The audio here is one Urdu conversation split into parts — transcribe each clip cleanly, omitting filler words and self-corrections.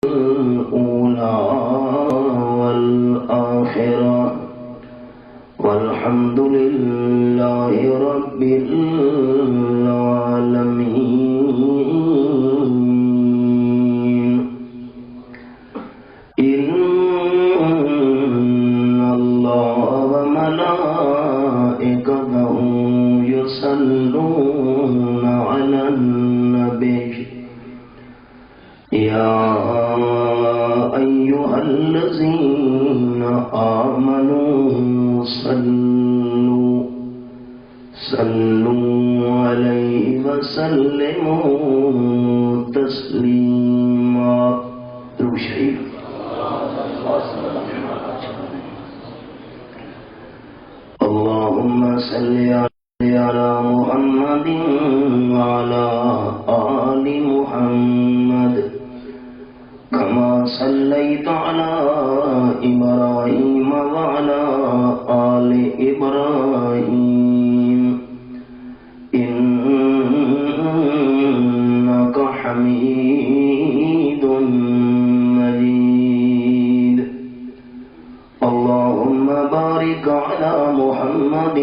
الأولى والآخرة والحمد لله رب العالمين. إن الله وملائكته يصلون على النبي يا أيها الذين آمنوا صلوا عليه وسلموا تسليما. اللهم صل على محمد وعلى آل محمد كما صليت على إبراهيم وعلى آل إبراهيم إنك حميد مجيد. اللهم بارك على محمد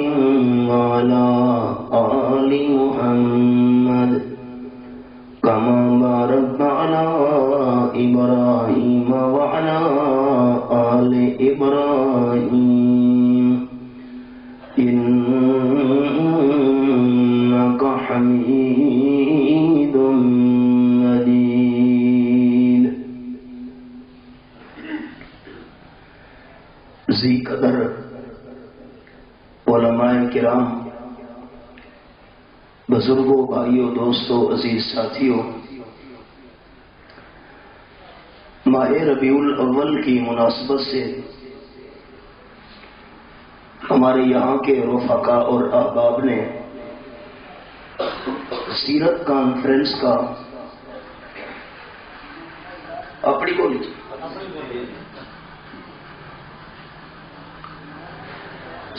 وعلى آل محمد كما باركت على إبراهيم وعلى آل إبراهيم إنك حميد مجيد. ذی قدر علماء کرام، بزرگوں، بھائیوں، دوستوں، عزیز ساتھیوں، ماہ ربیع الاول کی مناسبت سے ہمارے یہاں کے رفقا اور احباب نے سیرت کانفرنس کا اپنی بولی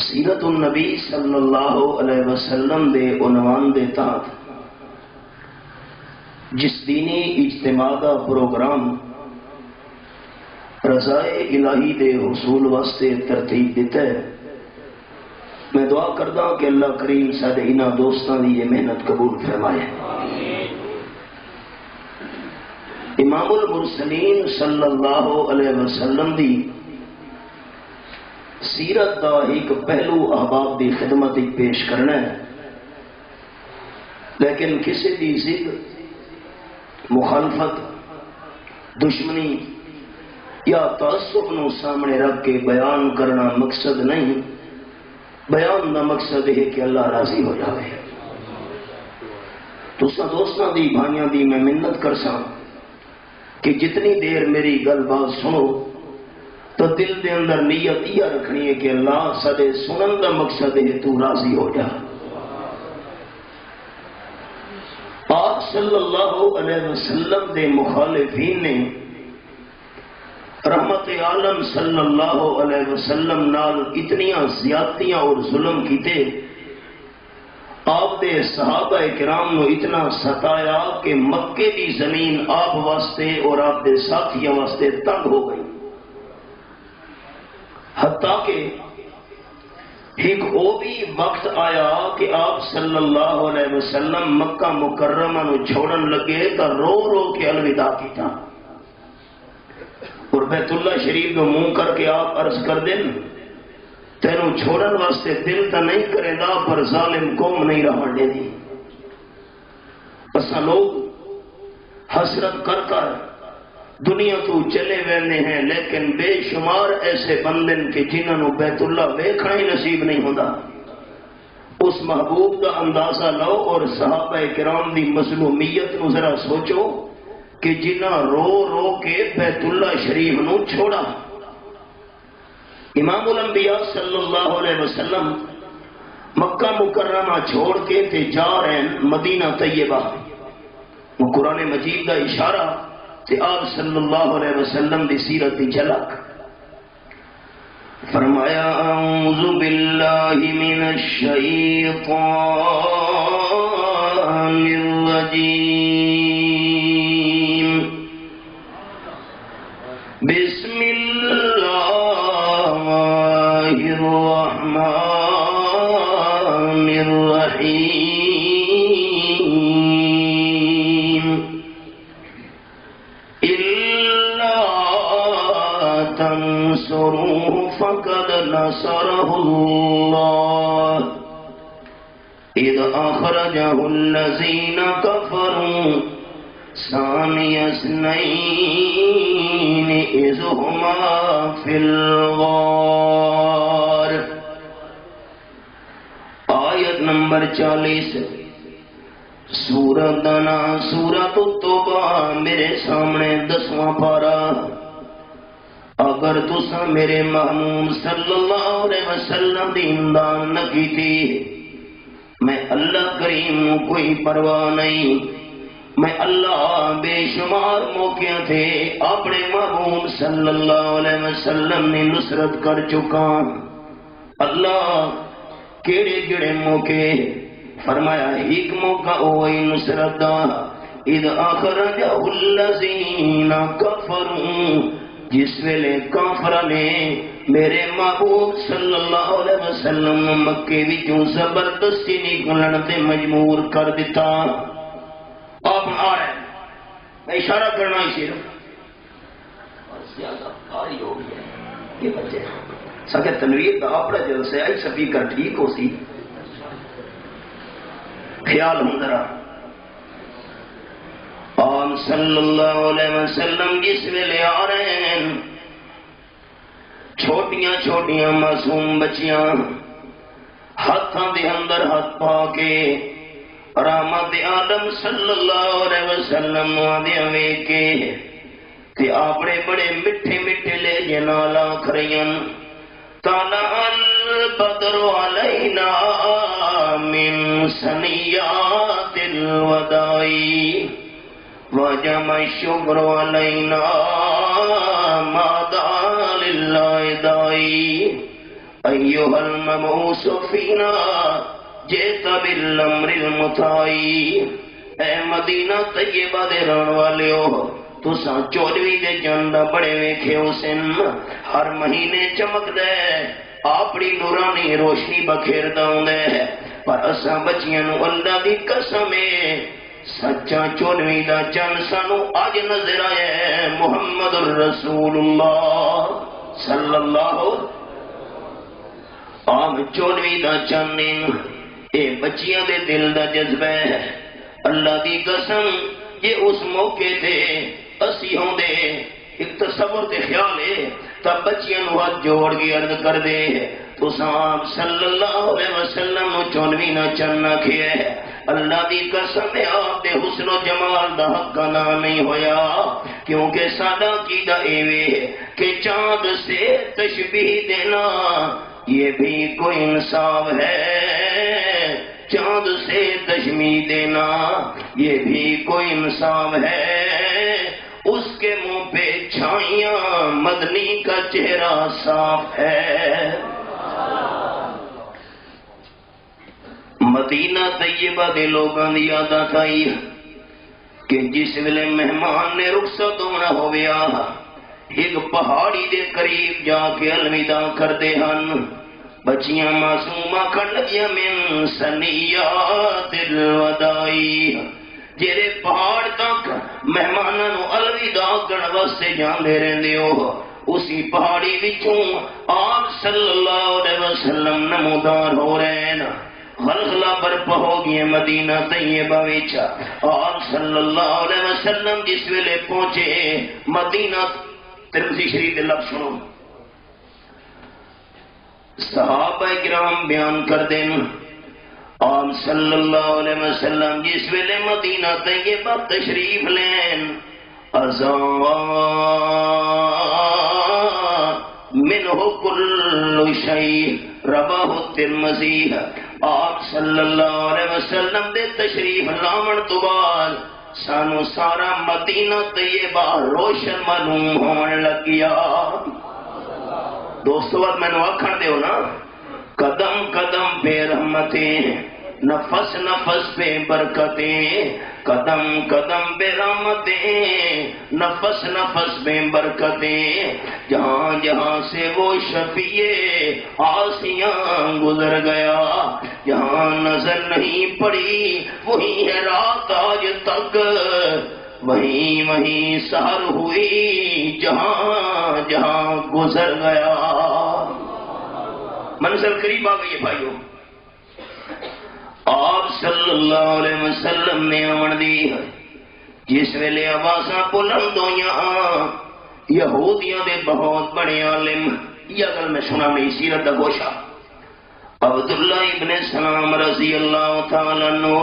سیرت النبی صلی اللہ علیہ وسلم دے عنوان دے تحت جس دینی اجتماع کا پروگرام رضائے الہی دے حصول واسطے ترتیب دیتا ہے، میں دعا کرتا ہوں کہ اللہ کریم سارے انہاں دوستاں دی یہ محنت قبول فرمائے. امام المرسلین صلی اللہ علیہ وسلم دی سیرت دا ایک پہلو احباب دی خدمت پیش کرنا ہے، لیکن کسی دی ضد، مخالفت، دشمنی یا تعصب نو سامنے رکھ کے بیان کرنا مقصد نہیں. بیان دا مقصد ہے کہ اللہ راضی ہو جائے. تساں دوستاں دی، بھائیاں دی میں منت کرساں کہ جتنی دیر میری گل بات سنو تو دل دے اندر نیت یہ رکھنی ہے کہ اللہ سدے سنن دا مقصد ہے تو راضی ہو جا. آپ صلی اللہ علیہ وسلم دے مخالفین نے رحمت عالم صلی اللہ علیہ وسلم نال اتنیاں زیادتیاں اور ظلم کیتے، آپ دے صحابہ کرام نو اتنا ستایا کہ مکے دی زمین آپ واسطے اور آپ دے ساتھیوں واسطے تنگ ہو گئی. حتیٰ کہ ایک وہ بھی وقت آیا کہ آپ صلی اللہ علیہ وسلم مکہ مکرمہ نو چھوڑن لگے تو رو رو کے الوداع کیتا اور بیت اللہ شریف کو منہ کر کے آپ عرض کر دیں تینوں چھوڑن واسطے دل تو نہیں کرے گا پر ظالم قوم نہیں رہن دے دی. اسا لوگ حسرت کر کر دنیا تو چلے وینے ہیں، لیکن بے شمار ایسے بندن کہ جنہوں نے بیت اللہ ویکھنا ہی نصیب نہیں ہوتا. اس محبوب کا اندازہ لو اور صحابہ کرام دی مظلومیت نو ذرا سوچو کہ جنہ رو رو کے بیت اللہ شریف نو چھوڑا. امام الانبیاء صلی اللہ علیہ وسلم مکہ مکرمہ چھوڑ کے تے جا رہے ہیں مدینہ طیبہ. وہ قرآن مجید کا اشارہ تے آپ صلی اللہ علیہ وسلم دی سیرت دی جھلک. فرمایا اعوذ باللہ من الشیطان الرجیم بسم اللہ الرحمن الرحیم إلا تنصروه فقد نصره الله إذ أخرجه الذين كفروا ثاني اثنين إذ هما في الغار. آیت نمبر 40 سورت دانا سورت التوبہ میرے سامنے 10واں پارا. اگر تسا میرے محمود صلی اللہ علیہ وسلم دی امداد نہ کی تھی میں اللہ کریم کوئی پرواہ نہیں. میں اللہ بے شمار موقع تھے اپنے محبوب صلی اللہ علیہ وسلم نے نصرت کر چکا. اللہ کیڑے کیڑے موقع فرمایا ایک موقع ہوئی نصرت دا. اذ اخرجہ الذین کفروا جس ویلے کافر نے میرے محبوب صلی اللہ علیہ وسلم مکے وچوں زبردستی نکلن تے مجبور کر دیتا. آپ آ رہے ہیں میں اشارہ کرنا ہی صرف زیادہ کاری ہو گیا یہ بچے سکے تنویر کا اپنا جلسے آئی سپیکر ٹھیک ہو سی خیال ہوں ذرا. آپ صلی اللہ علیہ وسلم جس ویلے آ رہے ہیں چھوٹیاں چھوٹیاں معصوم بچیاں ہاتھاں دے اندر ہاتھ پا کے رحمت عالم صلی اللہ علیہ وسلم آدھے ویکھ کے تے اپنے بڑے میٹھے میٹھے لے جنالا کھرین طلع البدر علینا من ثنیات الوداع وجب الشکر علینا ما دعا للہ داعی ایھا المبعوث فینا جیت بالامر المطاعی. اے مدینہ طیبہ دے رہن والے ہو تساں 24 دے چند بڑے ویکھے ہو سن ہر مہینے چمک دے اپنی نورانی روشنی بکھیردا ہوندا ہے پر اساں بچیاں نو اللہ دی قسم ہے سچا 24 دا چند سانو اج نظر آیا ہے محمد الرسول اللہ صلی اللہ عام 24 دا چند اے بچیاں دے دل دا جذبہ ہے. اللہ دی قسم یہ اس موقع تے اسی ہوندے ایک تصور تے خیال ہے تب بچیاں نو ہاتھ جوڑ کے عرض کر دے تو صاحب صلی اللہ علیہ وسلم 24 نہ چننا کھیا ہے. اللہ دی قسم ہے آپ دے حسن و جمال دا حق نہ نہیں ہویا کیونکہ ساڈا عقیدہ ایویں ہے کہ چاند سے تشبیہ دینا یہ بھی کوئی انصاف ہے. چاند سے تشبیہ دینا یہ بھی کوئی انصاف ہے. اس کے منہ پہ چھائیاں مدنی کا چہرہ صاف ہے. مدینہ طیبہ دے لوگاں دی عادت آئی کہ جس ویلے مہمان نے رخصت ہونا ہویا ایک پہاڑی دے قریب جا کے الوداع کردے ہن. بچیاں معصومہ کر لگیاں من ثنیات الوداع جیرے پہاڑ تک مہماناں نو الوداع کرن واسطے جاندے رہندے ہو اسی پہاڑی وچوں آپ صلی اللہ علیہ وسلم نمودار ہو رہے ہیں. غلغلہ برپا ہو گئی مدینہ طیبہ وچ. آپ صلی اللہ علیہ وسلم جس ویلے پہنچے مدینہ ترمذی شریف دے لفظ سنو صحابہ کرام بیان کر دیں آپ صلی اللہ علیہ وسلم جس ویلے مدینہ طیبہ تشریف لین منہ کل شیء رواہ الترمذی. آپ صلی اللہ علیہ وسلم دے تشریف لاون تو بعد سانو سارا مدینہ طیبہ روشن معلوم ہون لگیا. دوستو اب میں نے آکھن دے ہو نا قدم قدم پہ رحمتیں نفس نفس پہ برکتیں قدم قدم بے رحمتیں، نفس نفس میں برکتیں، جہاں جہاں سے وہ شفیع آسیاں گزر گیا، جہاں نظر نہیں پڑی وہیں ہے رات آج تک، وہیں وہیں سحر ہوئی جہاں جہاں گزر گیا۔ منزل قریب آ گئی ہے بھائیوں۔ آپ صلی اللہ علیہ وسلم نے آمن دی ہے جس ویلے آوازاں بلند ہویاں، یہودیاں دے بہت بڑے عالم، یہ گل میں سنا نہیں سیرت دا گوشہ، عبداللہ ابن سلام رضی اللہ تعالی عنہ،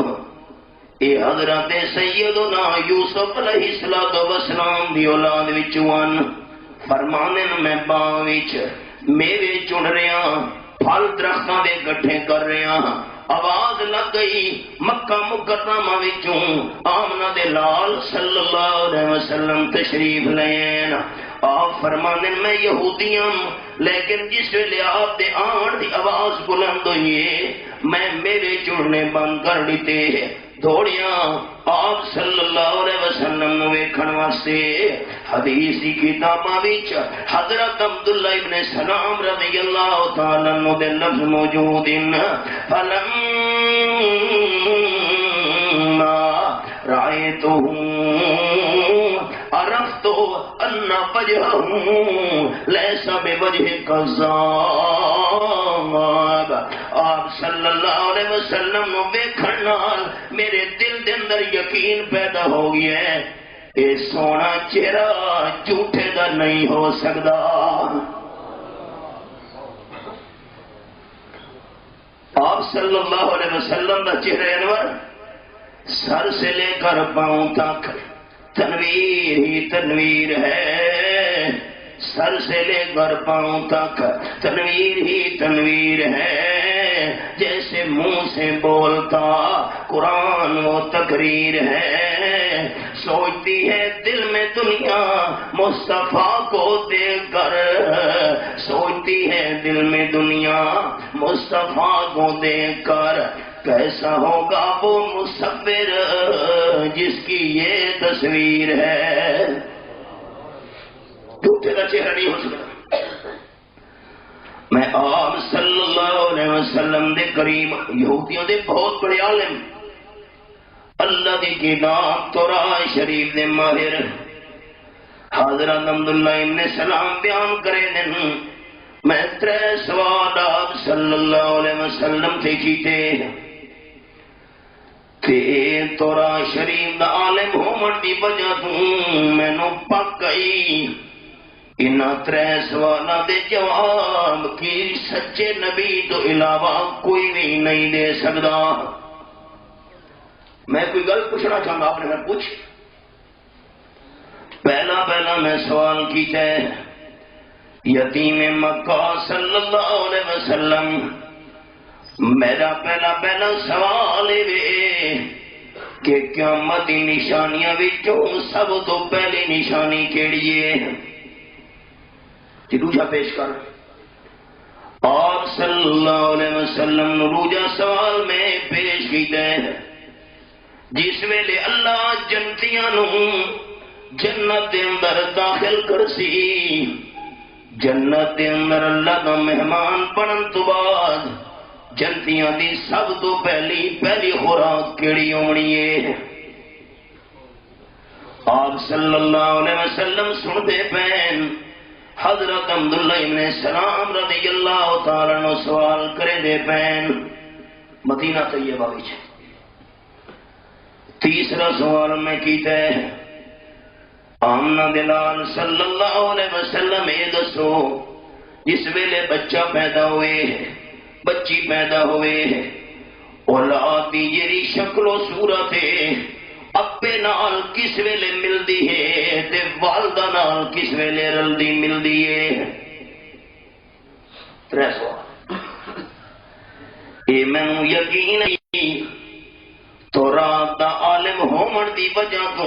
اے حضرت سیدنا یوسف علیہ السلام دی اولاد وچوں فرمانے میں باغ وچ میوے چن رہا، پھل درختاں دے گٹھے کر رہا، آواز لگ گئی مکہ مکرمہ وچوں آمنہ دے لال صلی اللہ علیہ وسلم تشریف لین۔ آپ فرمانے میں یہودیاں، لیکن جس ویلے آپ دے آن دی آواز بلند ہوئی میں میرے چڑنے بند کر دیتے، دوڑیاں آپ صلی اللہ علیہ وسلم ویکھن واسطے۔ حدیثی کتاباں وچ حضرت عبداللہ ابن سلام رضی اللہ تعالی عنہ دے لفظ موجود ہیں، فلما رأيته عرفت أن وجهه ليس بوجه كذاب۔ آپ صلی اللہ علیہ وسلم نو ویکھن نال میرے دل دے اندر یقین پیدا ہو گیا ہے، اے سونا چہرہ جھوٹے دا نہیں ہو سکدا۔ آپ صلی اللہ علیہ وسلم دا چہرہ انور سر سے لے کر پاؤں تک تنویر ہی تنویر ہے، سر سے لے کر پاؤں تک تنویر ہی تنویر ہے، جیسے منہ سے بولتا قرآن وہ تقریر ہے۔ سوچتی ہے دل میں دنیا مصطفیٰ کو دیکھ کر، سوچتی ہے دل میں دنیا مصطفیٰ کو دیکھ کر، کیسا ہوگا وہ مصور جس کی یہ تصویر ہے۔ جھوٹے کا چہرہ نہیں ہو سکتا۔ میں آپ صلی اللہ علیہ وسلم دے قریب، یہودیوں دے بہت بڑے عالم، اللہ دی کتاب تورات شریف دے ماہر حضرت عبداللہ ابن سلام بیان کرے دن، میں 3 سوال آپ صلی اللہ علیہ وسلم سے کیتے تے تورات شریف دا عالم ہون دی وجہ تو مینوں پک گئی۔ انہاں 3 سوالاں دے جواب کی سچے نبی تو علاوہ کوئی بھی نہیں دے سکدا۔ میں کوئی گل پوچھنا چاہتا، آپ نے میں پوچھ پہلا میں سوال کیتا ہے، یتیم مکہ صلی اللہ علیہ وسلم، میرا پہلا سوال ہے کہ قیامت کی نشانیاں وچوں سب تو پہلی نشانی کیڑی ہے؟ دوجا پیش کر۔ آپ صلی اللہ علیہ وسلم روجا سوال میں پیش کیتا ہے، جس ویلے اللہ جنتیاں نو جنت دے اندر داخل کرسی، جنت دے اندر اللہ دا مہمان بنن تو بعد جنتیاں دی سب تو پہلی خوراک کیڑی ہونی ہے؟ آپ صلی اللہ علیہ وسلم سنتے پین، حضرت عبداللہ ابن سلام رضی اللہ تعالیٰ عنہ سوال کرے دے پین مدینہ طیبہ وچ۔ تیسرا سوال میں کیتا ہے، آمنہ دلال صلی اللہ علیہ وسلم اے دسو، جس ویلے بچہ پیدا ہوئے، بچی پیدا ہوئے، اولاد دی جیڑی شکل و صورت ہے ابے نال کس ویلے ملدی ہے تے والدہ نال کس ویلے رلدی ملدی ہے؟ 3 سوال۔ اے مینوں یقین نہیں تورات دا عالم ہون دی وجہ تو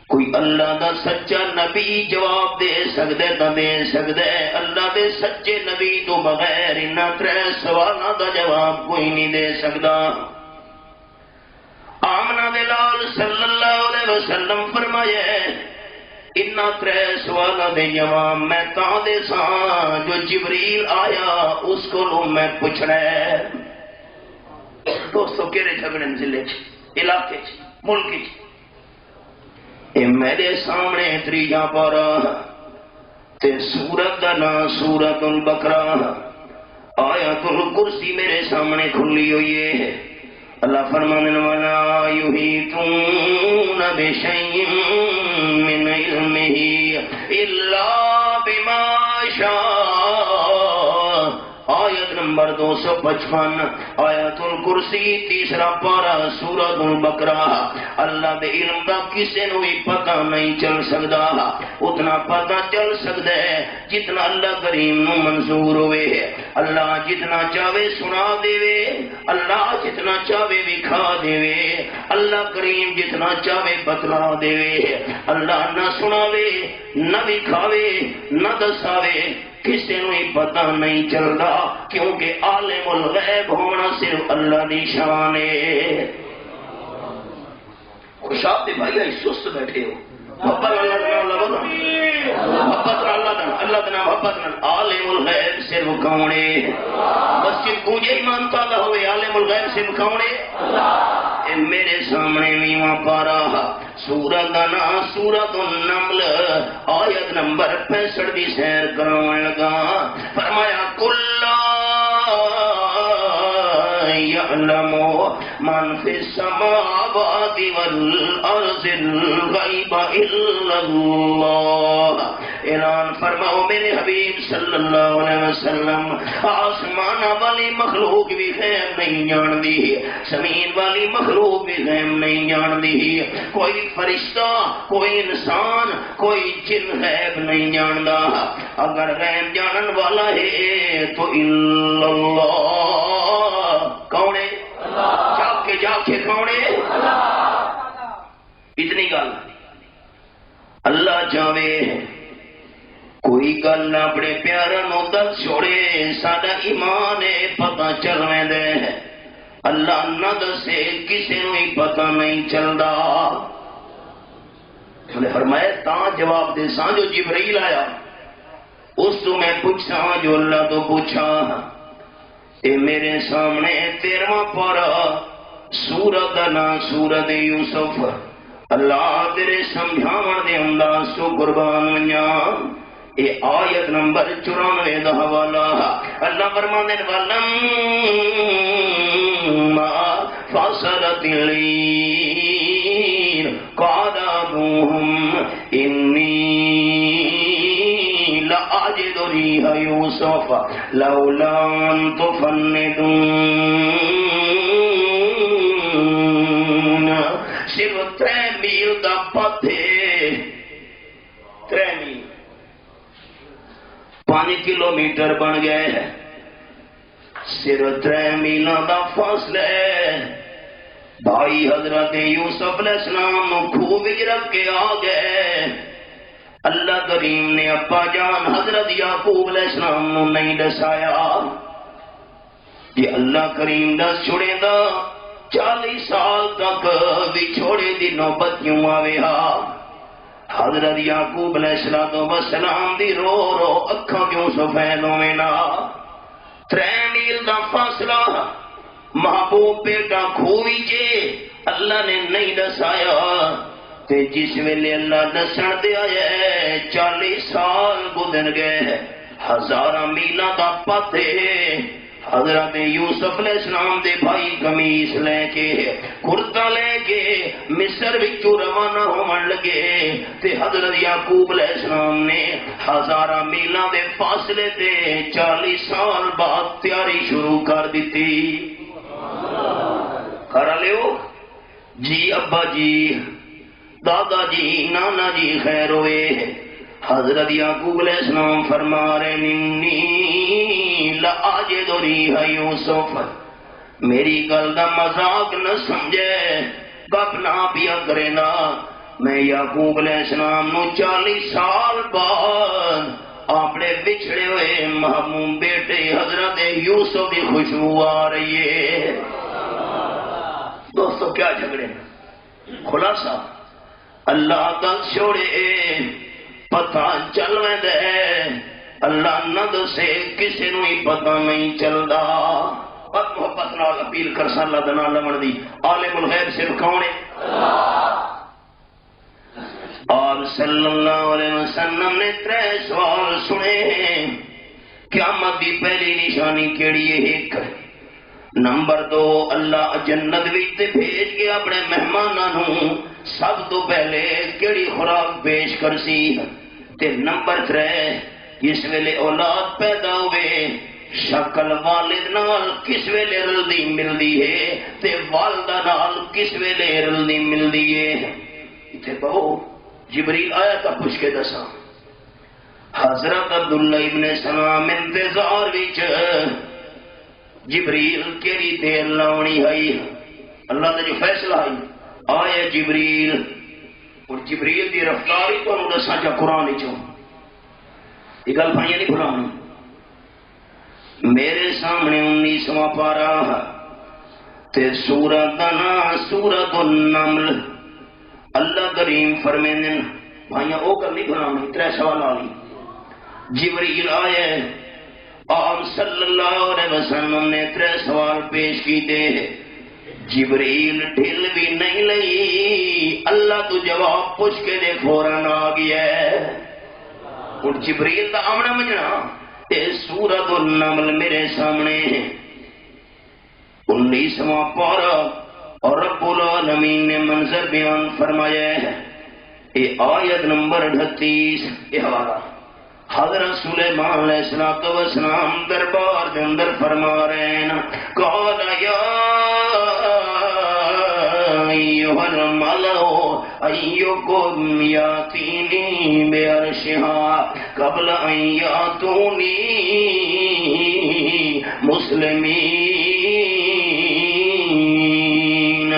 کوئی اللہ دا سچا نبی جواب دے سکدے تا دے سکدے، اللہ دے سچے نبی تو بغیر انہاں 3 سوالاں دا جواب کوئی نہیں دے سکدا۔ آمنہ دے علیہ وسلم فرمایا انہاں 3 سوالاں دے جواب میں تاں دے ساں جو جبریل آیا اس کو میں پوچھنا ہے۔ دوستو کہڑے جھگڑے ضلع علاقے ملک اے میرے سامنے 3 پارا تے سورت دا نام سورت البقرہ، آیت الکرسی میرے سامنے کھلی ہوئی ہے۔ اللہ فرمانے والا یحیطون بشیء من علمہ الا بما شاء، آیت نمبر 255 آیت الکرسی 3 پارا سورۃ البقرہ۔ اللہ دے علم دا کسے نو بھی پتہ نہیں چل سکدا، اتنا پتہ چل سکدا ہے جتنا اللہ کریم نو منظور ہوئے۔ اللہ جتنا چاہے سنا دے، اللہ جتنا چاہے دکھا دے، اللہ کریم جتنا چاہے بتلا دے، اللہ نہ سناوے نہ دکھاوے نہ دساوے، کسی نو ہی پتہ نہیں چلتا، کیونکہ عالم الغیب ہونا صرف اللہ دی شان ہے۔ خوشاب دے بھائی آئی سست بیٹھے ہو، محبت اللہ دنا محبت عالم الغیب صرف کون ہے؟ مسجد گونجے ایمان تعالی ہوئے، عالم الغیب صرف کون ہے؟ میرے سامنے 20واں پارا سورت دا نام سورت النمل، آیت نمبر 65 دی سیر کراون لگا۔ فرمایا کل یعلم من فی السماوات والارض الغیب الا اللہ، اعلان فرماؤ میرے حبیب صلی اللہ علیہ وسلم، آسمان والی مخلوق بھی غیب نہیں جاندی، زمین والی مخلوق بھی غیب نہیں جاندی، کوئی فرشتہ کوئی انسان کوئی جن غیب نہیں جاندا، اگر غیب جانن والا ہے تو الا اللہ، کون ہے؟ جاگ کے کون ہے؟ اتنی گل اللہ چاہے کوئی گل نہ اپنے پیارا نو دس چھوڑے، ساڈا ایمان ہے پتہ چل دے، اللہ نہ دسے کسی نو ہی پتہ نہیں چلتا۔ فرمایا تاں جواب دے ساں جو جبرائیل آیا اس تو میں پوچھا جو اللہ تو پوچھا۔ اے میرے سامنے 13واں پارا سورت دا نام سورت یوسف، اللہ تیرے سمجھاون دے انداز تو قربان ونجا۔ اے آیت نمبر 94 دا حوالہ، اللہ فرمانے وَلَمَّا فَصَلَتِ الْعِيرُ قَالَ أَبُوهُمْ إِنِّي لَأَجِدُ رِيحَ يُوسُفَ لَوْلَا أَن تُفَنِّدُونِ۔ صرف 3 میل دا پتھ ہے، 3 میل 5 کلومیٹر بن گئے، صرف 3 میلاں دا فاصلہ ہے۔ بھائی حضرت یوسف علیہ السلام نو کھوہ وچ رکھ کے آ گئے، اللہ کریم نے ابا جان حضرت یعقوب علیہ السلام نو نہیں دسایا، یہ اللہ کریم دس چھوڑے دا 40 سال تک بچھوڑے دی نوبت کیوں آوے ہا؟ حضرت یعقوب علیہ السلام دی رو رو اکھاں کیوں سفید ہوئے نا؟ 3 میل دا فاصلہ، محبوب بیٹا کھوئی جے اللہ نے نہیں دسایا، تے جس ویلے اللہ دسن دے آیا 40 سال گزر گئے، 1000 میلاں دا پتھ ہے۔ حضرت یوسف علیہ السلام دے بھائی قمیص لے کے کرتا لے کے مصر وچوں روانہ ہون لگے، تے حضرت یعقوب علیہ السلام نے 1000 میلاں دے فاصلے تے 40 سال بعد تیاری شروع کر دیتی۔ کرا لیو جی ابا جی دادا جی نانا جی خیر ہوئے۔ حضرت یعقوب علیہ السلام فرما رہے ننی لَأَجِدُ رِيحَ یوسف، میری گل دا مذاق نہ سمجھے، گپ نہ پیا کرے نا، میں یعقوب علیہ السلام نو 40 سال بعد اپنے بچھڑے ہوئے محموم بیٹے حضرت یوسف کی خوشبو آ رہی ہے۔ دوستو کیا جھگڑے خلاصہ اللہ تک چھوڑے پتہ چل ویندے اللہ نہ دسے کسی نو ہی پتہ نہیں چلدا بس محبت نال اپیل کر سا اللہ دا نام لمن دی عالم الغیب صرف کون ہے آپ صلی اللہ علیہ وسلم نے 3 سوال سنے قیامت دی پہلی نشانی کیڑی ہے ایک نمبر 2 اللہ جنت وچ بھیج کے اپنے مہماناں سب تو پہلے کیڑی خوراک پیش کرسی تے نمبر 3 جس ویلے اولاد پیدا ہوئے شکل والد نال کس ویلے رلدی ملدی ہے تے والدہ نال کس ویلے رلدی ملدی ہے اتنے بہو جبریل آیا تھا پوچھ کے دسا حضرت عبداللہ ابن سلام انتظار وچ جبریل کیڑی دیر لاونی ہے اللہ نے جو فیصلہ آیا جبریل اور جبریل دی رفتار ہی تمہیں دسا جا قرآن چوں یہ گل بھائیاں نہیں بھلانی میرے سامنے 19واں پارہ تے سورۃ دا نام سورۃ النمل اللہ کریم فرمیندے بھائیاں او گل نہیں بھلانی 3 سوال والی جبریل آئے آپ صلی اللہ علیہ وسلم نے 3 سوال پیش کیتے جبریل ڈھل بھی نہیں لئی اللہ تو جواب پوچھ کے دے فوراً آ گیا ہے اور جبریل دا آمنا مجنا اے سورۃ النمل میرے سامنے 19واں پارہ اور رب العالمین نے منظر بیان فرمایا ہے اے آیت نمبر 38 یہ حوالہ حضرت سلیمان علیہ السلام دربار کے اندر فرما رہے ہیں قال یا ایھا الملأ ایکم یاتینی بعرشھا قبل ان یاتونی مسلمین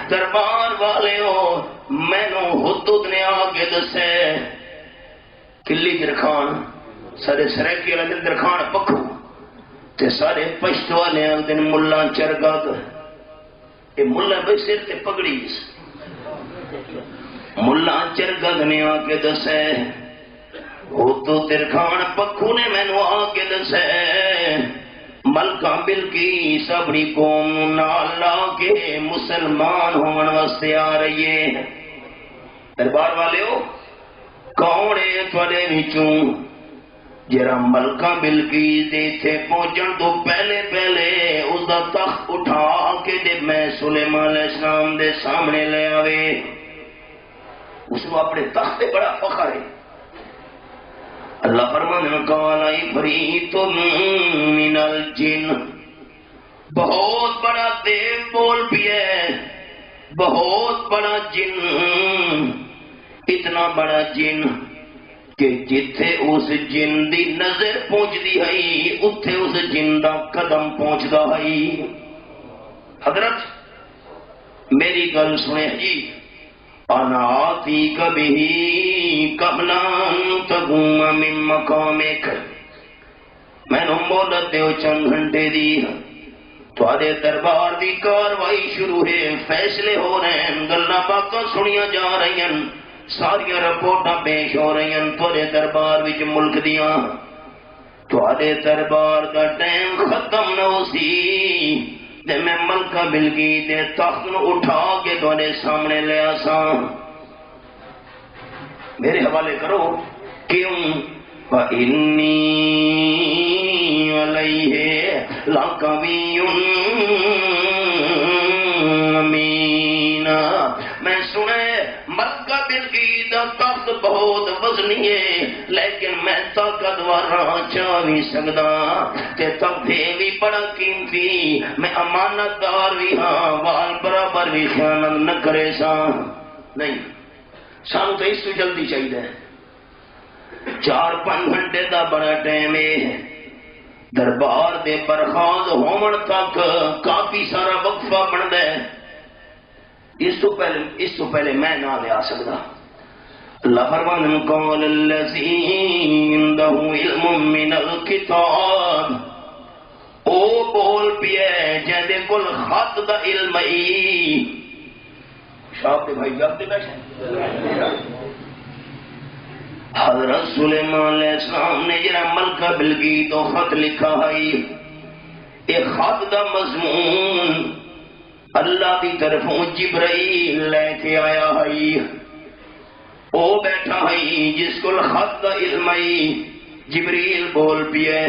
دربار والے ہو مینوں حدود نے آگے دسے کلی درخان سارے سریکی والے دن درخان پکھو تے سارے پشت والے دن ملا چرگا یہ ملا بھائی سر تے پگڑی ملا چرگا نے آ کے دسے تو درخان پکھو نے مینو آ کے دسے ملکہ بلقیس اپنی قوم نال لا کے مسلمان ہون واسطے آ رہی ہے دربار والے ہو کون ہے تھوڑے وچوں جرا ملکہ بلقیس دے تھے پہنچن تو پہلے اس دا تخت اٹھا کے دے میں سلیمان علیہ السلام دے سامنے لے آوے اس کو اپنے تخت پہ بڑا فخر ہے اللہ فرمانے قال عفریت من الجن بہت بڑا دیو بول بھی ہے بہت بڑا جن اتنا بڑا جن کہ جتھے اس جن دی نظر پہنچتی ہے اتھے اس جن دا قدم پہنچتا ہے حضرت میری گل سنے جی انا آتیک بہی قبل ان تقوم من مقامک میں نو مہلت دیو چند گھنٹے دی تھوڑے دربار دی کاروائی شروع ہے فیصلے ہو رہے ہیں گلاں باتاں سنیاں جا رہی ہیں ساری رپورٹاں پیش ہو رہی ہیں تھوڑے دربار وچ ملک دیاں تھوڑے دربار دا ٹائم ختم نہ ہو سی تے میں ملکہ بلقیس دے تخت نو اٹھا کے تھوڑے سامنے لے آساں میرے حوالے کرو کیوں فَإِنِّي عَلَيْهِ لَقَوِيٌّ أَمِينٌ میں سنے مکہ بلقیس دا تخت بہت وزنی ہے لیکن میں طاقتور چاہ بھی سکدا تے تختے بھی بڑا قیمتی میں امانت دار بھی ہاں وال برابر بھی خیانت نہ کرے سا نہیں سانو تو اس سے جلدی چاہیے 4-5 گھنٹے دا بڑا ٹائم ہے دربار دے برخاست ہون تک کافی سارا وقفہ بندا ہے اس تو پہلے میں نہ لے آ سکتا اللہ فرمانے قال الذی عنده علم من الکتاب او بول پیے جے کول خط دا علم ای شاپ کے بھائی جاگتے بیٹھے. حضرت سلیمان علیہ السلام نے جڑا ملکہ بلقیس تو خط لکھا ہے، یہ خط دا مضمون اللہ کی طرفوں جبرائیل لے کے آیا ہے. وہ بیٹھا ہے جس کو خط دا علم ہے، جبریل بول پیے.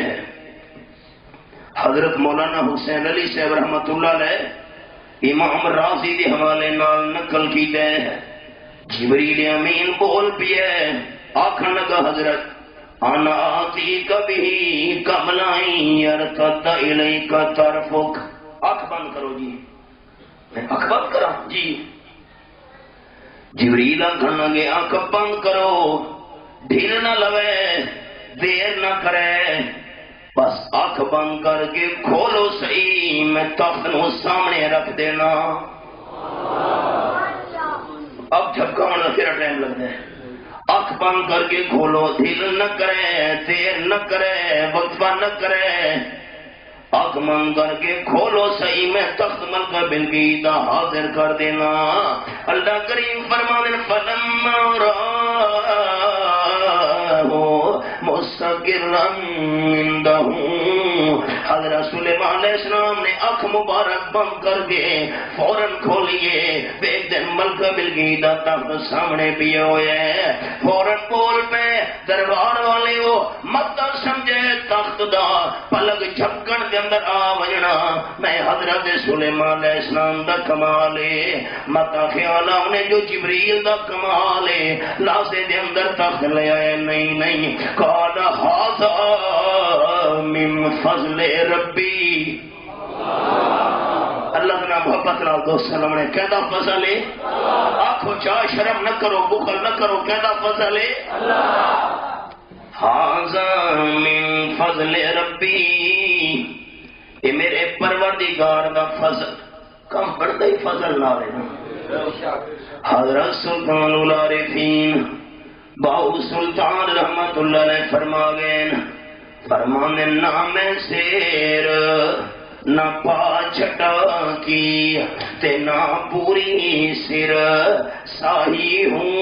حضرت مولانا حسین علی صاحب رحمت اللہ علیہ امام راضی کے حوالے نال نقل کی دے، جبریل امین بول پیے آخر لگا حضرت انا آتی کبھی کملائی ارتد الیک طرفک. آنکھ بند کرو جی، میں آنکھ بند کرا جی. جبریل آخر لگے آنکھ بند کرو، ڈھیل نہ لوے، دیر نہ کرے، بس آنکھ بند کر کے کھولو صحیح، میں تخت نو سامنے رکھ دینا. اب جھپکاؤں کا پھر ٹائم لگتا ہے. آنکھ بند کر کے کھولو، ڈھیل نہ کرے، دیر نہ کرے، وقفہ نہ کرے. آنکھ بند کر کے کھولو صحیح، میں تخت ملکہ بلقیس حاضر کر دینا. اللہ کریم فرمانے فلما مستقرا عنده، حضرت سلیمان علیہ السلام نے آنکھ مبارک بند کر کے فوراً کھولیے. ایک دن ملکہ بلقیس دا تخت سامنے پیے ہوئے، فوراً بول پہ دربار والے ہو مت سمجھے تخت دا پلک جھپکن دے اندر آ وجنا میں حضرت سلیمان علیہ السلام دا کمال ہے، مت خیال آنے جو جبریل دا کمال ہے لاسے دے اندر تخت لے آئے. نہیں نہیں، قال ھذا من فضل ربی. اللہ کا محبت نال دوست سلام نے کہتا فضل ہے. آنکھوں چاہ شرم نہ کرو، بخل نہ کرو، کہتا فضل ہے. ھذا من فضل ربی، یہ میرے پروردگار دا فضل. کم پڑتا ہی فضل نہ رہے. حضرت سلطان العارفین باؤ سلطان رحمت اللہ علیہ فرما گئے، فرمانے نام سیر نہ پا چھٹا کی تے نہ پوری سر ساہی ہوں.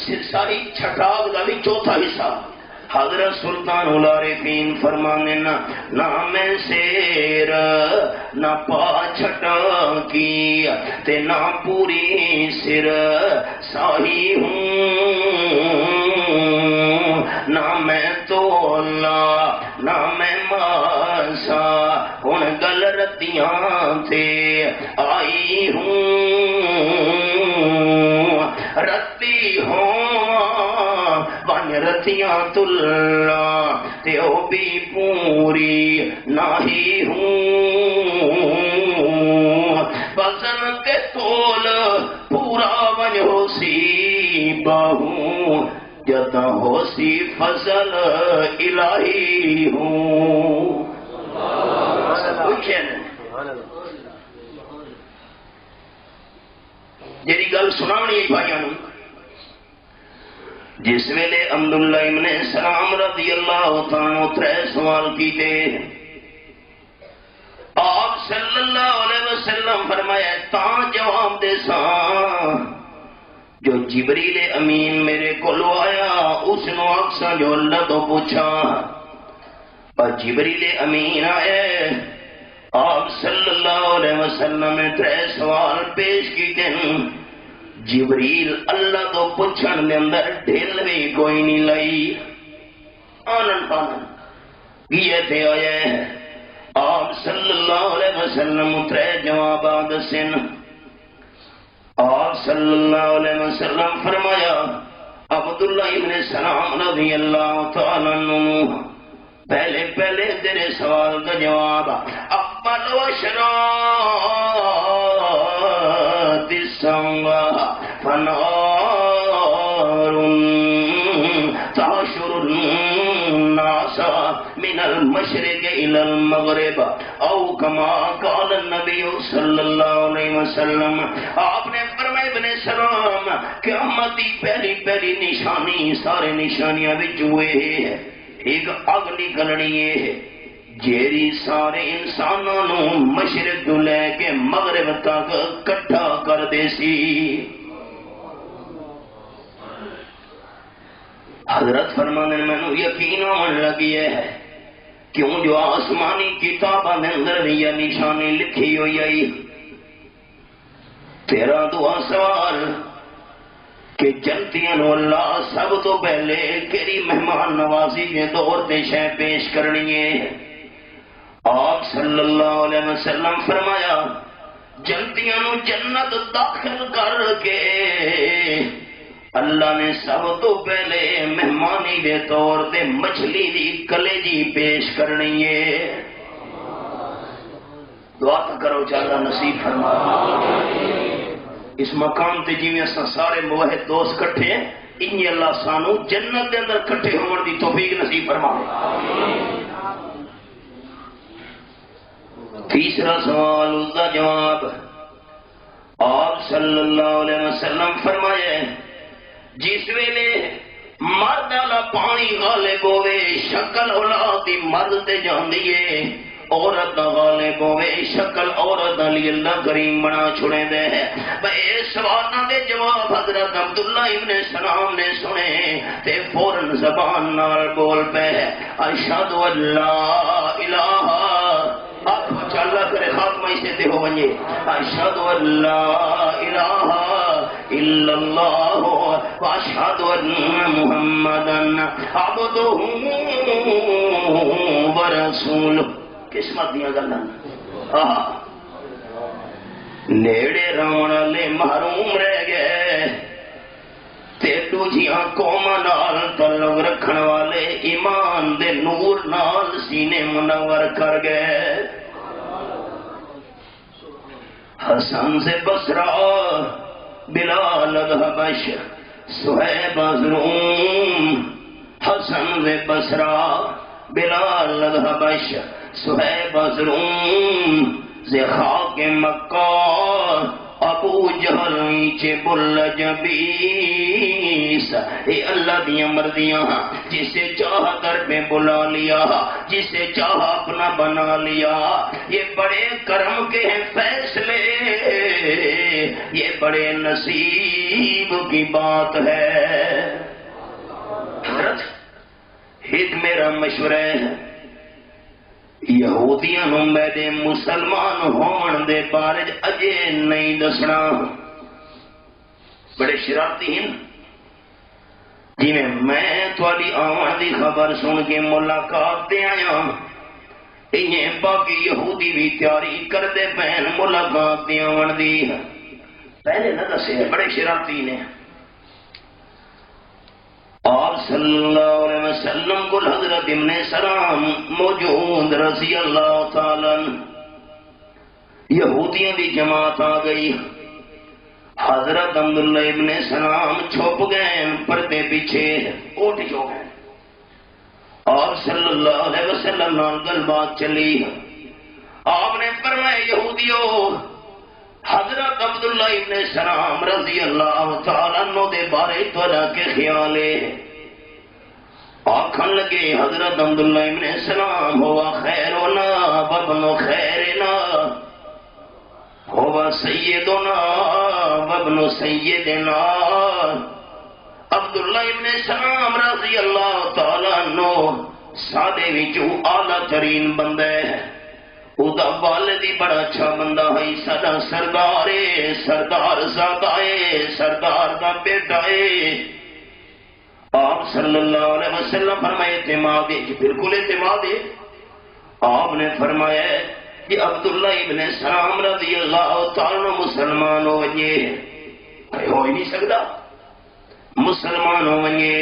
سر ساہی چھٹاک دا بھی چوتھا حصہ. حضرت سلطان العارفین فرمانے نہ میں سیر نہ پا چھٹا کی تے نہ پوری سر ساہی ہوں. نہ میں تولا نہ میں ماسا ہن گل رتیاں تے آئی ہوں. رتی ہوں بن رتیاں تلا تے او بھی پوری ناہی ہوں. وزن کے تول پورا ون ہو سی باہوں جدا ہو سی فضل الہی ہوں. جی گل سنانی بھائیوں، جس ویلے عبداللہ ابن سلام رضی اللہ تعالیٰ 3 سوال کیتے، آپ صلی اللہ علیہ وسلم فرمایا تاں جواب دے ساں جو جبریل امین میرے کولو آیا اس نو اکسا جو اللہ تو پوچھا. پر جبریل امین آئے، آپ صلی اللہ علیہ وسلم نے 3 سوال پیش کیتے. جبریل اللہ تو پوچھن دے اندر ڈھل بھی کوئی نہیں لئی، آنن پانن یہ تے آئے. آپ صلی اللہ علیہ وسلم 3 جوابات دسن. آپ صلی اللہ علیہ وسلم فرمایا عبداللہ ابن سلام رضی اللہ تعالیٰ عنہ پہلے تیرے سوال کا جواب اول و شرات السماء فنار تعشر الناس من المشرق الى المغرب او کما قال النبی صلی اللہ علیہ وسلم. آپ نے فرمایا ابن سلام قیامت کی پہلی نشانی سارے نشانیاں وچ ہوئے ہے ایک اگ نکلنی ہے جیری سارے انسانوں مشرق تو لے کے مغرب تک کٹھا کر دے سی. حضرت فرمانے میں نو یقین آن لگی ہے کیوں جو آسمانی کتاباں دے اندر بھی یہ نشانی لکھی ہوئی ہے. تیرا دعا سوال کہ جنتیاں نو اللہ سب تو پہلے کیری مہمان نوازی کے دور تے شے پیش کرنی ہے. آپ صلی اللہ علیہ وسلم فرمایا جنتیاں نو جنت داخل کر کے اللہ نے سب تو پہلے مہمانی دے طور تے مچھلی دی کلیجی پیش کرنی ہے. دعا تو کرو چاہتا نصیب فرما. اس مقام تے جی میں سارے موحد دوست کٹھے ہیں انہی اللہ سانو جنت دے اندر کٹھے ہونے دی توفیق نصیب فرما. تیسرا سوال اس کا جواب آپ صلی اللہ علیہ وسلم فرمائے جس ویلے مرد والا پانی غالب ہوئے شکل اولاد مرد تے جاندی ہے عورت غالب ہوئے شکل عورت علی اللہ کریم بنا چھڑے دے. بھئی سوالوں دے جواب حضرت عبداللہ ابن سلام نے سنے تے فوراً زبان نال بول پے اشہد ان لا الہ آپ چالا کرے خاتمہ اسے تے ہو بنیے اشہد ان لا الہ الا اللہ واشہد ان محمدن عبدہ ورسولہ. قسمت دیا گلا نیڑے رون والے محروم رہ گئے تے دوجیاں قوماں نال تعلق رکھن والے ایمان دے نور نال سینے منور کر گئے. حسن سے بصرہ بلال الحبش صہیب روم. حسن سے بصرہ بلال الحبش صہیب روم سے خاک مکہ ابو جہل نیچے بل جبیس. اے اللہ دیاں مرضیاں جسے چاہا در پہ بلا لیا جسے چاہا اپنا بنا لیا. یہ بڑے کرم کے ہیں فیصلے یہ بڑے نصیب کی بات ہے. حضرت ہت میرا مشورہ ہے یہودیاں نو میرے مسلمان ہون دے بارے اجے نہیں دسنا. بڑے شرارتی ہیں جی میں تھوڑی آن دی خبر سن کے ملاقات دے آیا انہیں باقی یہودی بھی تیاری کر دے پہن ملاقات دے آن دی پہلے نہ دسے. بڑے شرارتی نے. آپ صلی اللہ علیہ وسلم کو حضرت ابن سلام موجود رضی اللہ تعالیٰ یہودیوں کی جماعت آ گئی. حضرت عبداللہ ابن سلام چھپ گئے پردے پیچھے اٹھ چھو گئے. آپ صلی اللہ علیہ وسلم نال گل بات چلی. آپ نے فرمایا یہودیوں حضرت عبداللہ ابن سلام رضی اللہ تعالیٰ عنہ دے بارے توجہ کے خیال ہے. آکھن لگے حضرت عبداللہ ابن سلام ہوا خیرنا وابن خیرنا ہوا سیدنا وابن سیدنا. عبداللہ ابن سلام رضی اللہ تعالیٰ عنہ سادے وچوں اعلیٰ ترین بندہ ہے. ادا والدی بڑا اچھا بندہ ہے سدا سردار سردار زادہ سردار دا بیٹا ہے. آپ صلی اللہ علیہ وسلم فرمائے اعتماد ہے بالکل اعتماد ہے. آپ نے فرمایا کہ عبداللہ ابن سلام رضی اللہ تعالیٰ مسلمان ہو ونجے ہو ہی نہیں سکتا. مسلمان ہو ونجے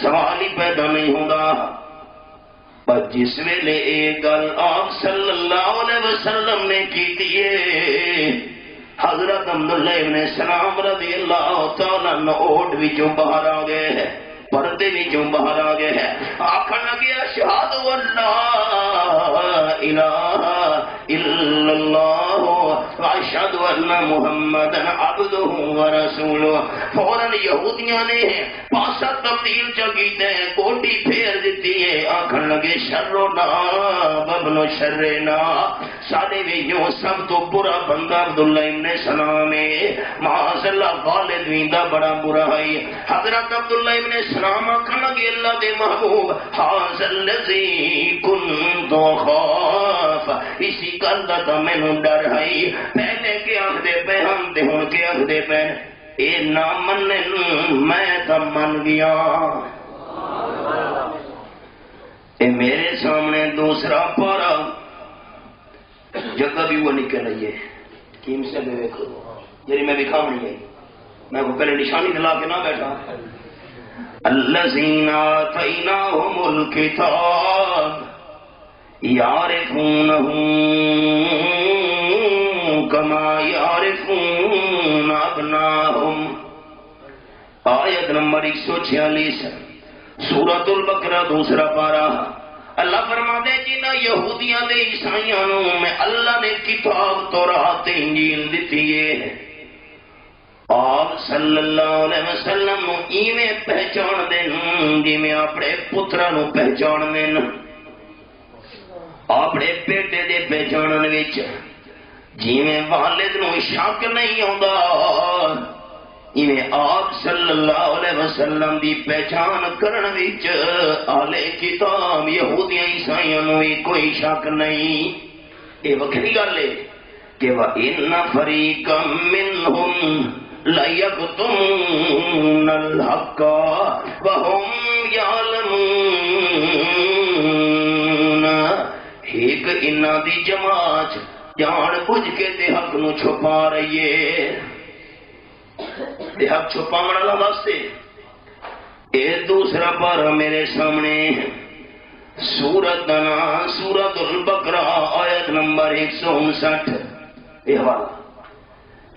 سوال ہی پیدا نہیں ہوگا. پر جس ویلے ایک گل آپ صلی اللہ علیہ وسلم نے کی دیئے حضرت عبداللہ ابن سلام رضی اللہ تعالیٰ عنہ اوٹ وچوں باہر آ گئے ہیں پردے وچوں باہر آ گئے ہیں. آکھن لگے اشہد ان لا الہ الا اللہ واشہد ان محمدن عبدہ ورسولہ. فوراً یہودیاں نے پاسا تبدیل چکیتے کوٹی پھیر دیتی ہے. آکھن لگے شرنا وابن شرنا، سارے ویوں سب تو برا بندہ عبداللہ ابن سلام ہے، معاذ اللہ والد ویندا بڑا برا ہے۔ حضرت عبداللہ ابن سلام آکھن لگے اللہ دے محبوب ھذا الذی کنت خاف، اسی گل دا مینوں ڈر ہے، پہلے کہ آکھدے پے ہم تے ہن کہ آکھدے پے اے نہ منن میں تا من گیا۔ اے میرے سامنے دوسرا پارا جگہ بھی وہ نکل رہی ہے کیم سے بھی دیکھو جی میں دکھاونی ہے، میں کو پہلے نشانی دلا کے نہ بیٹھا۔ الذین آتیناہم الکتاب یعرفونہ کما یعرفون ابناہم، آیت نمبر 146 سورۃ البقرہ دوسرا پارہ۔ اللہ فرماتے جنہ یہودیاں دے عیسائیاں میں اللہ نے کتاب تورات انجیل دیتی ہے، آپ صلی اللہ علیہ وسلم ایویں پہچان دین جی میں اپنے پترا نو پہچان دین، اپنے بیٹے دے پہچانن وچ جی میں والد نو شک نہیں آندا، ایویں آپ صلی اللہ علیہ وسلم دی پہچان کرن وچ اہل کتاب یہودیاں عیسائیاں نو کوئی شک نہیں۔ یہ وکری گل ہے کہ وَإِنَّ فَرِيقًا مِّنْهُمْ لَيَكْتُمُونَ الْحَقَّ وَهُمْ يَعْلَمُونَ، ایک انہاں دی جماعت جان بوجھ کے تے حق نو چھپا رہی ہے، تے حق چھپاون والا واسطے۔ اے دوسرا پارہ میرے سامنے سورۃ البقرہ آیت نمبر 159، یہ حوالہ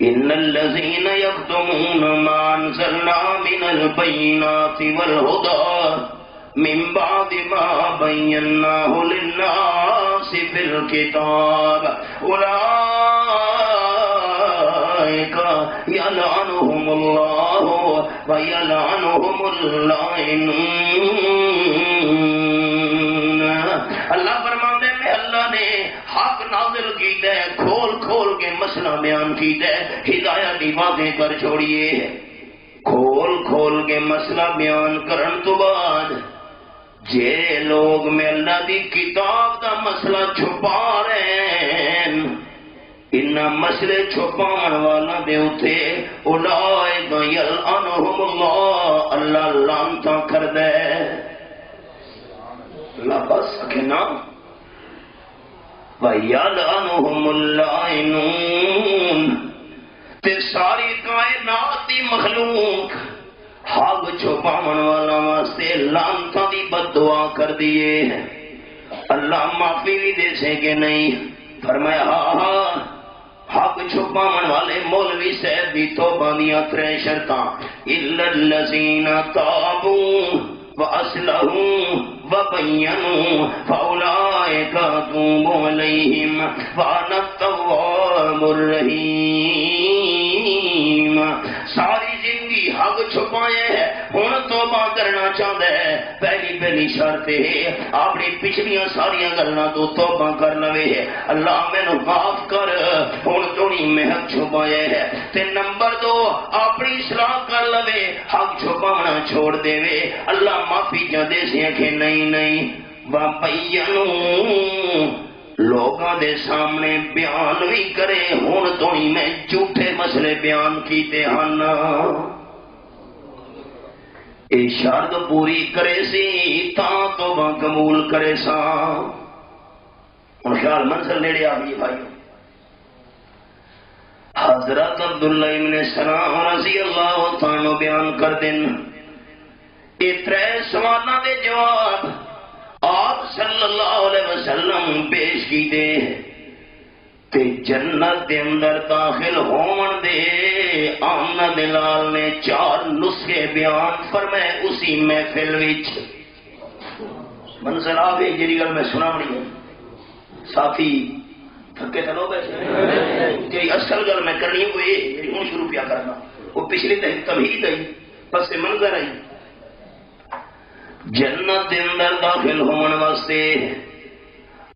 ان الذین یکتمون ما انزلنا من البینات والہدی من بعد ما بیناہ للناس فی الکتاب اولئک یلعنہم اللہ ویلعنہم اللاعنون۔ اللہ فرماتے ہیں اللہ نے حق نازل کیتا ہے، کھول کھول کے مسئلہ بیان کیتا ہے، ہدایت دی واضح کر چھوڑیے، کھول کھول کے مسئلہ بیان کرن تو بعد جے لوگ میں اللہ دی کتاب دا مسئلہ چھپا رہے ہیں، انہا مسئلے چھپان والا دے اٹھے اولئک یلعنہم اللہ، اللہ لعنتا کر دے۔ اللہ بس سکے نا وَيَلْعَنُهُمُ اللَّاعِنُونَ، تے ساری کائنات دی مخلوق حق چھپاون والا واسطے لعنتاں دی بد دعا کر دیے۔ اللہ معافی بھی دے سے کہ نہیں؟ فرمایا ہاں حق چھپاون والے مولوی صاحب دی توبہ دیاں 3 شرطاں، اِلَّا الَّذِينَ تَابُوا وَأَصْلَحُوا وَبَيَّنُوا فَأُولَئِكَ أَتُوبُ عَلَيْهِمْ وَأَنَا التَّوَّابُ الرَّحِيمُ۔ ساری زندگی حق چھپائے ہے، ہن توبہ کرنا چاہتا ہے، پہلی شرط ہے اپنی پچھلیاں ساریاں گلاں تو توبہ کر لوے، اللہ مینوں معاف کر ہن تھوڑی میں حق چھپائے ہے، تے نمبر 2 اپنی اصلاح کر لوے، حق چھپاونا چھوڑ دے، اللہ معافی جا دے سے کہ نہیں وَبَيَّنُوا، لوگاں دے سامنے بیان بھی کرے، ہن تو ہی میں جھوٹے مسئلے بیان کیتے ہن، اے شرط پوری کرے سی تاں توبہ قبول کرے سا۔ ہن خیال منزل نیڑے آ گئی بھائی، حضرت عبداللہ ابن سلام رضی اللہ تعالیٰ بیان کر دین، یہ 3 سوالاں دے جواب آپ صلی اللہ علیہ وسلم پیش کی دے، تے جنت دے اندر داخل ہون دے آمنہ دلال نے 4 نسخے بیان فرمائے اسی محفل وچ۔ منظر آ گئی جی گل میں سنا نہیں ہے، ساتھی تھکے چلو بیٹھے جی اصل گل میں کرنی ہوئی ہوں شروع کیا کرنا، وہ پچھلی تمہید آئی پس منظر آئی۔ جنت دے اندر داخل ہون واسطے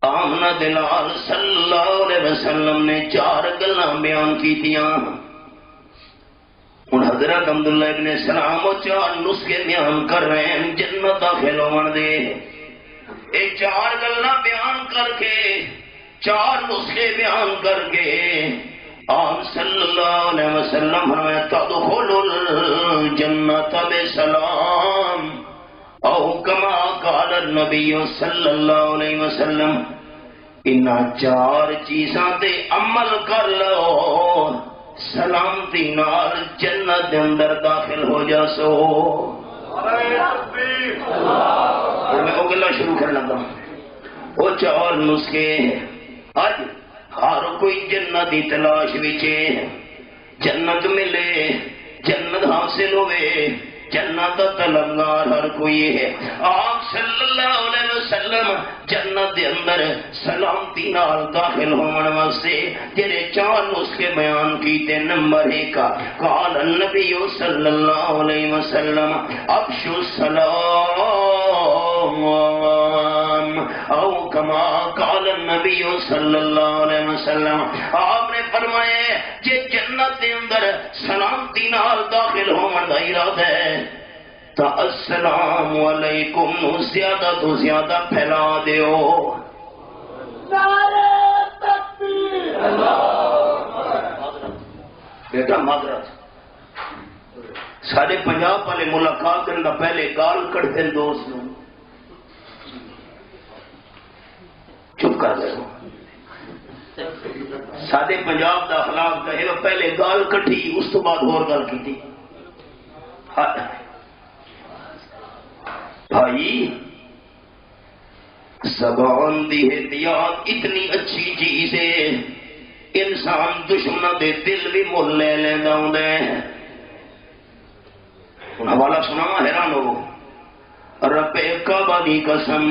آمنہ دلال صلی اللہ علیہ وسلم نے 4 گلاں بیان کیتیاں. ہن حضرت عبداللہ ابن سلام 4 نسخے بیان کر رہے ہیں جنت داخل ہون دے. یہ 4 گلاں بیان کر کے 4 نسخے بیان کر کے آپ صلی اللہ علیہ وسلم فرمایا تدخلوا الجنت بسلام او کما قال النبی صلی اللہ علیہ وسلم. ان 4 چیزاں تے عمل کر لو سلامتی نال جنت دے اندر داخل ہو جاسو. میں اگلا شروع کرنا تھا. وہ 4 نسخے اج ہر کوئی جنت کی تلاش وچے جنت ملے جنت حاصل ہوئے جنت کا طلبگار ہر کوئی ہے. آپ صلی اللہ علیہ وسلم جنت دے اندر سلامتی نال داخل ہونے واسطے جڑے 4 نسخے بیان کیتے. نمبر 1 قال النبی صلی اللہ علیہ وسلم افشوا السلام او کما قال النبی صلی اللہ علیہ وسلم. آپ نے فرمایا کہ جنت دے اندر سلامتی نال داخل ہونے دا ارادہ ہے تو السلام علیکم زیادہ تو زیادہ پھیلا دیو. نعرہ تکبیر. بیٹا معذرت سارے پنجاب والے ملاقات کرنے کا پہلے گال کٹتے دوست نے چپ کر دے. سارے پنجاب کا اخلاق کا ہے پہلے گال کٹھی اس تو بعد اور گل کی. بھائی زبان دی احتیاط اتنی اچھی چیز ہے انسان دشمنوں دے دل بھی مول لے لینا ہوں. حوالہ سناوا حیران ہو. رب کعبہ دی قسم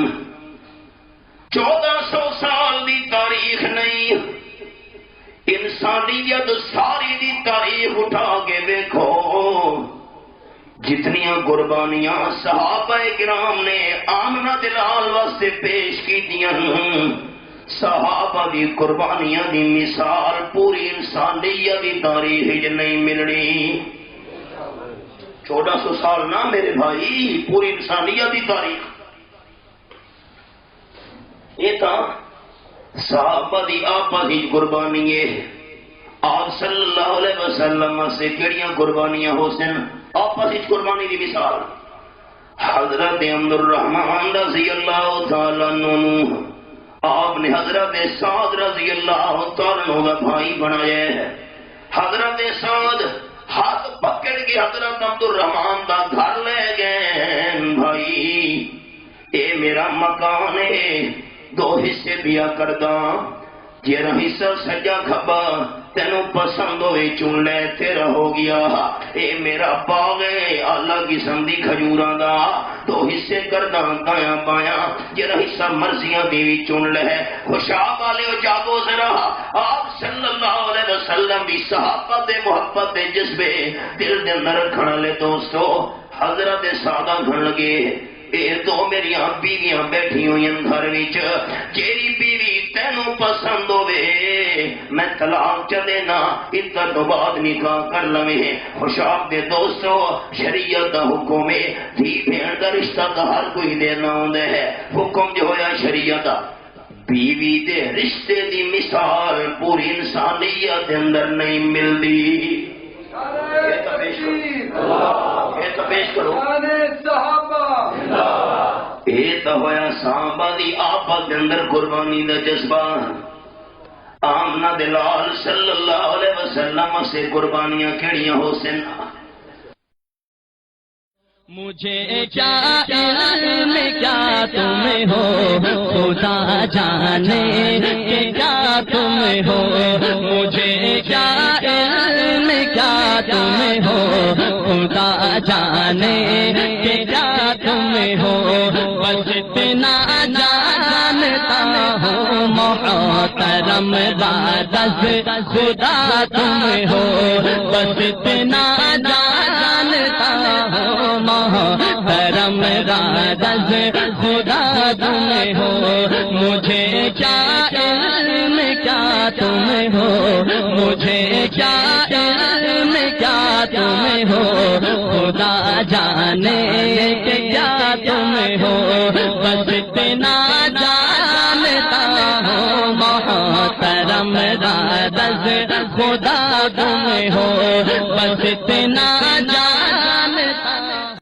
1400 سال دی تاریخ نہیں انسانیت ساری دی تاریخ اٹھا کے دیکھو جتنیاں قربانیاں صحابہ کرام نے آمنہ دلال واسطے پیش کی دیاں صحابہ دی قربانیاں دی مثال پوری انسانیت دی تاریخ نہیں ملنی. 1400 سال نہ میرے بھائی پوری انسانیت دی تاریخ. یہ تھا صحابہ دی آپا دی قربانی ہے. آپ صلی اللہ علیہ وسلم سے کیڑیاں قربانیاں ہو سن آپس کی قربانی دی مثال حضرت عبد الرحمن رضی اللہ تعالیٰ عنہ آپ نے حضرت سعد رضی اللہ تعالیٰ عنہ کا بھائی بنایا ہے. حضرت سعد ہاتھ پکڑ کے حضرت عبد الرحمن کا گھر لے گئے. بھائی اے میرا مکان ہے 2 حصے دیا کردہ جیرا حصہ سجا کھبا تینوں پسند ہوئے چن لے تیرا ہو گیا. اے میرا باغ ہے اعلیٰ قسم دی کھجوراں دا 2 حصے کردہ دایاں بایاں جیرا حصہ مرضیاں دیوی چن لے. خوشاب والے جاگو ذرا آپ صلی اللہ علیہ وسلم بھی صحابہ دے محبت دے جذبے دل دے اندر رکھن لے. دوستو حضرت سادہ گھن لگے اے 2 میریاں بیویاں بیٹھی ہوئی گھر وچ جیری بیوی تینوں پسند ہوے میں طلاق چ دینا ادھر تو بعد نکاح کر لویں. خوشاب دے دوستو شریعت دا حکم ہے دھی بہن دا رشتہ تو ہر کوئی دینا ہوندا ہے. حکم جو ہویا شریعت دا بیوی دے رشتے دی مثال پوری انسانیت دے اندر نہیں ملدی. پیش کرو یہ تو ہوا صحابہ دی آپا دے اندر قربانی دا جذبہ. آمنہ دلال صلی اللہ علیہ وسلم سے قربانیاں کیڑیاں ہو سن. مجھے کیا علم کیا تم ہو خدا جانے کہ کیا تم ہو. مجھے کیا علم کیا تم ہو خدا جانے کہ کیا تم ہو. بس اتنا جانتا ہوں محترم دادس خدا تم ہو. بس اتنا جانتا ہوں محترم محترم رادز خدا تم ہو، مجھے کیا علم کیا تم ہو، مجھے کیا علم کیا تم ہو، خدا جانے کہ کیا تم ہو، بس اتنا جانتا ہوں محترم رادز خدا تم ہو، بس اتنا